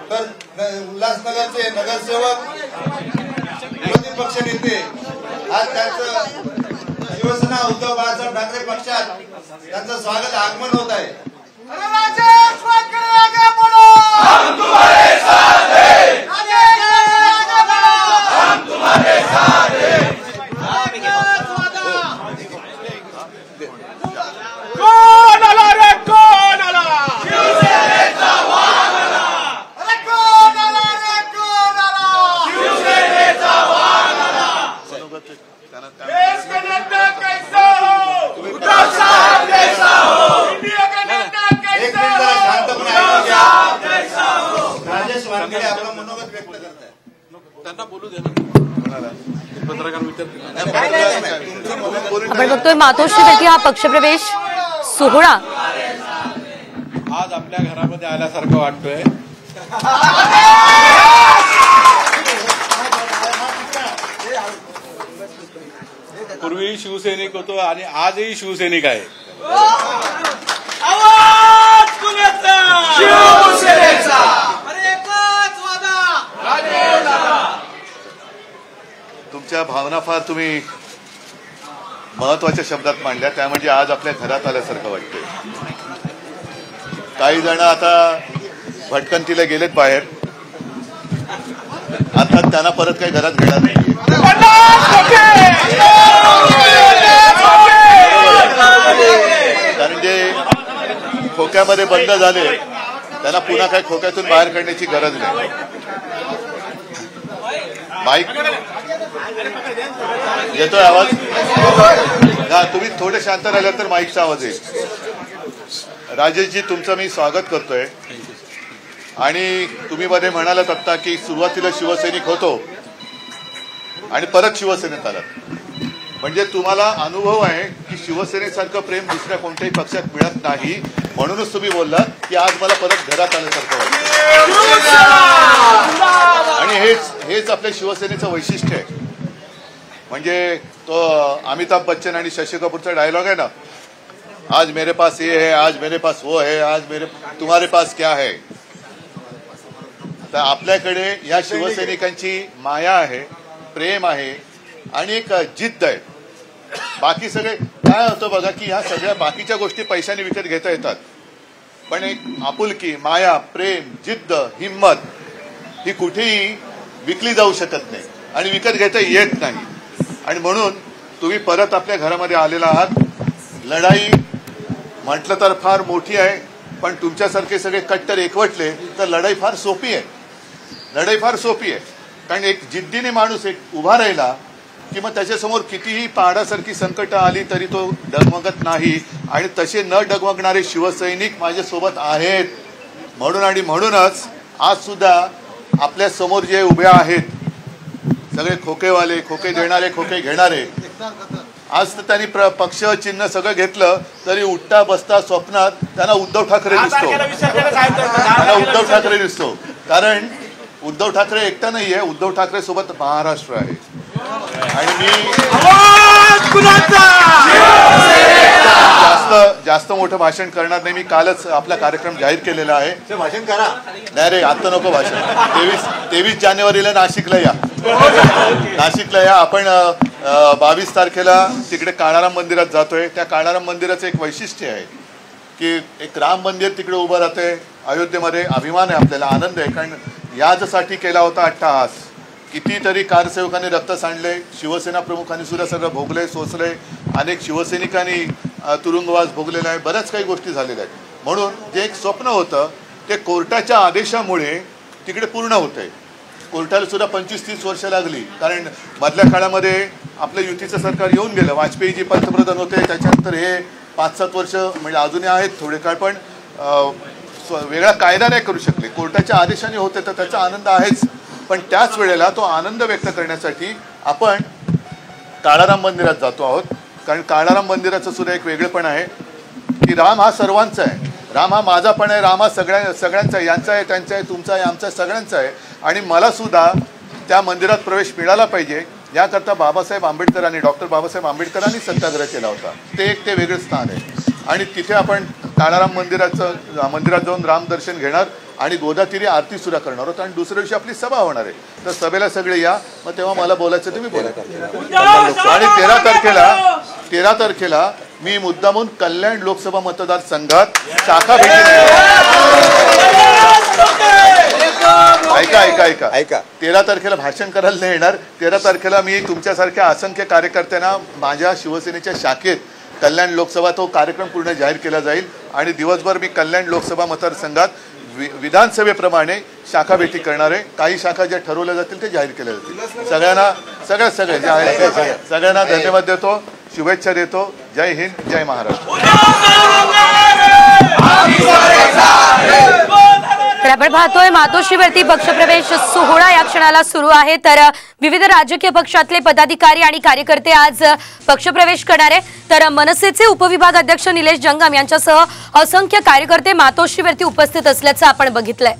तर उल्हासनगरचे नगरसेवक विरोधी पक्ष नेते आज त्यांचं शिवसेना उद्धव बाळासाहेब ठाकरे पक्षात त्यांचं स्वागत आगमन होत आहे। आपलं मनोगत व्यक्त करताय त्यांना बोलू दे ना पत्रकार आपण बघतोय मातोश्री येथे हा पक्षप्रवेश सोहळा आज आपल्या घरामध्ये आल्यासारखं वाटतोय। पूर्वी शिवसैनिक होतो आणि आजही शिवसैनिक आहे। तुमच्या भावना फार तुम्ही महत्वाच्या शब्दात मांडल्या, त्या म्हणजे आज आपल्या घरात आल्यासारखं वाटतंय। काही जण आता भटकंतीला गेलेत बाहेर, अर्थात त्यांना परत काही घरात घेणार नाही। कारण जे खोक्यामध्ये बंद झाले त्यांना पुन्हा काही खोक्यातून बाहेर काढण्याची गरज नाही। माईक येतोय आवाज? हा, तुम्ही थोडे शांत राहिला तर माईकचा आवाज येईल। राजेशजी, तुमचं मी स्वागत करतोय। आणि तुम्ही मध्ये म्हणालात आता की सुरुवातीला शिवसैनिक होतो आणि परत शिवसेनेत आलात, म्हणजे तुम्हाला अनुभव आहे की शिवसेनेसारखं प्रेम दुसऱ्या कोणत्याही पक्षात मिळत नाही, म्हणूनच तुम्ही बोललात की आज मला परत घरात आल्यासारखं वाटतं। आणि हेच आपल्या शिवसेनेचं वैशिष्ट्य आहे। म्हणजे तो अमिताभ बच्चन आणि शशी कपूरचा डायलॉग आहे ना, आज मेरे पास ये है, आज मेरे पास वो है, आज तुम्हारे पास क्या है। तर आपल्याकडे या शिवसैनिकांची माया आहे, प्रेम आहे आणि एक जिद्द आहे। बाकी सगळे काय होतं बघा की ह्या सगळ्या बाकीच्या गोष्टी पैशाने विकत घेता येतात, पण एक आपुलकी, माया, प्रेम, जिद्द, हिम्मत ही कुठेही विकली जाऊ शकत नाही आणि विकत घेता येत नाही। आणि म्हणून तुम्ही परत आपल्या घरामध्ये आलेला आहात। लढाई म्हटलं तर फार मोठी आहे, पण तुमच्यासारखे सगळे कट्टर एकवटले तर लढाई फार सोपी आहे। लढाई फार सोपी आहे, कारण एक जिद्दीने माणूस एक उभा राहिला की मग त्याच्यासमोर कितीही पहाडासारखी संकट आली तरी तो डगमगत नाही। आणि तसे न डगमगणारे शिवसैनिक माझ्यासोबत आहेत। म्हणूनच आज सुद्धा आपल्या समोर जे उभे आहेत सगळे खोकेवाले, खोके देणारे, खोके घेणारे, आज तर त्यांनी पक्ष चिन्ह सगळं घेतलं तरी उठता बसता स्वप्नात त्यांना उद्धव ठाकरे दिसतो। कारण उद्धव ठाकरे एकटा नाहीये, उद्धव ठाकरे सोबत महाराष्ट्र आहे। आणि मी जास्त मोठं भाषण करणार नाही। मी कालच आपला कार्यक्रम जाहीर केलेला आहे। भाषण करा। नाही रे, आता नको भाषण। 23 जानेवारीला नाशिकला या। नाशिकला या। आपण 22 तारखेला तिकडे काळाराम मंदिरात जातोय। त्या काळाराम मंदिराचं एक वैशिष्ट्य आहे की एक राम मंदिर तिकडे उभं राहतंय अयोध्येमध्ये। अभिमान आहे आपल्याला, आनंद आहे, कारण याचसाठी केला होता अट्टहास। कितीतरी कारसेवकांनी रक्त सांडले, शिवसेना प्रमुखांनी सुद्धा सगळं भोगले, सोसले, अनेक शिवसैनिकांनी तुरुंगवास भोगलेला आहे, बऱ्याच काही गोष्टी झालेल्या आहेत। म्हणून जे एक स्वप्न होतं ते कोर्टाच्या आदेशामुळे तिकडे पूर्ण होतंय। कोर्टाला सुद्धा 25-30 वर्ष लागली, कारण मधल्या काळामध्ये आपलं युतीचं सरकार येऊन गेलं। वाजपेयीजी पंतप्रधान होते, त्याच्यानंतर हे 5-7 वर्ष म्हणजे अजूनही आहेत थोडे काळ, पण वेगळा कायदा नाही करू शकले। कोर्टाच्या आदेशाने होते तर त्याचा आनंद आहेच, पण त्याच वेळेला तो आनंद व्यक्त करण्यासाठी आपण काळाराम मंदिरात जातो आहोत। कारण काळाराम मंदिराचं सुद्धा एक वेगळेपण आहे की राम हा सर्वांचा आहे, राम हा माझा पण आहे, राम हा सगळ्यांचा आहे, यांचा आहे, त्यांचा आहे, तुमचा आहे, आमचा सगळ्यांचा आहे। आणि मला सुद्धा त्या मंदिरात प्रवेश मिळाला पाहिजे याकरता बाबासाहेब आंबेडकरांनी, डॉक्टर बाबासाहेब आंबेडकरांनी सत्याग्रह केला होता। ते वेगळं स्थान आहे। आणि तिथे आपण काळाराम मंदिरात जाऊन रामदर्शन घेणार आणि गोदातीरी आरती सुद्धा करणार आहोत आणि दुसऱ्या दिवशी आपली सभा होणार आहे. तर सभेला सगळे या, मग तेव्हा मला बोलायचं तुम्ही बोला. आणि 13 तारखेला मी मुद्दामून कल्याण लोकसभा मतदारसंघात शाखा भेटी. ऐका 13 तारखेला भाषण करायला नाही येणार. 13 तारखेला मी तुमच्यासारख्या असंख्य कार्यकर्त्यांना माझ्या शिवसेनेच्या शाखेत कल्याण लोकसभा तो कार्यक्रम पूर्ण जाहीर केला जाईल आणि दिवसभर मी कल्याण लोकसभा मतदारसंघात विधानसभेप्रमाणे शाखा भेटी करणार आहे. काही शाखा ज्या ठरवल्या जातील ते जाहीर केल्या जातील. सगळे जे आहेत सगळ्यांना धन्यवाद देतो, शुभेच्छा देतो. जय हिंद, जय महाराष्ट्र. तर आपण पाहतोय मातोश्रीवरती पक्षप्रवेश सोहळा या क्षणाला सुरू आहे. तर विविध राजकीय पक्षातले पदाधिकारी आणि कार्यकर्ते आज पक्षप्रवेश करणार आहे. तर मनसेचे उपविभाग अध्यक्ष निलेश जंगम यांच्यासह असंख्य कार्यकर्ते मातोश्रीवरती उपस्थित असल्याचं आपण बघितलंय.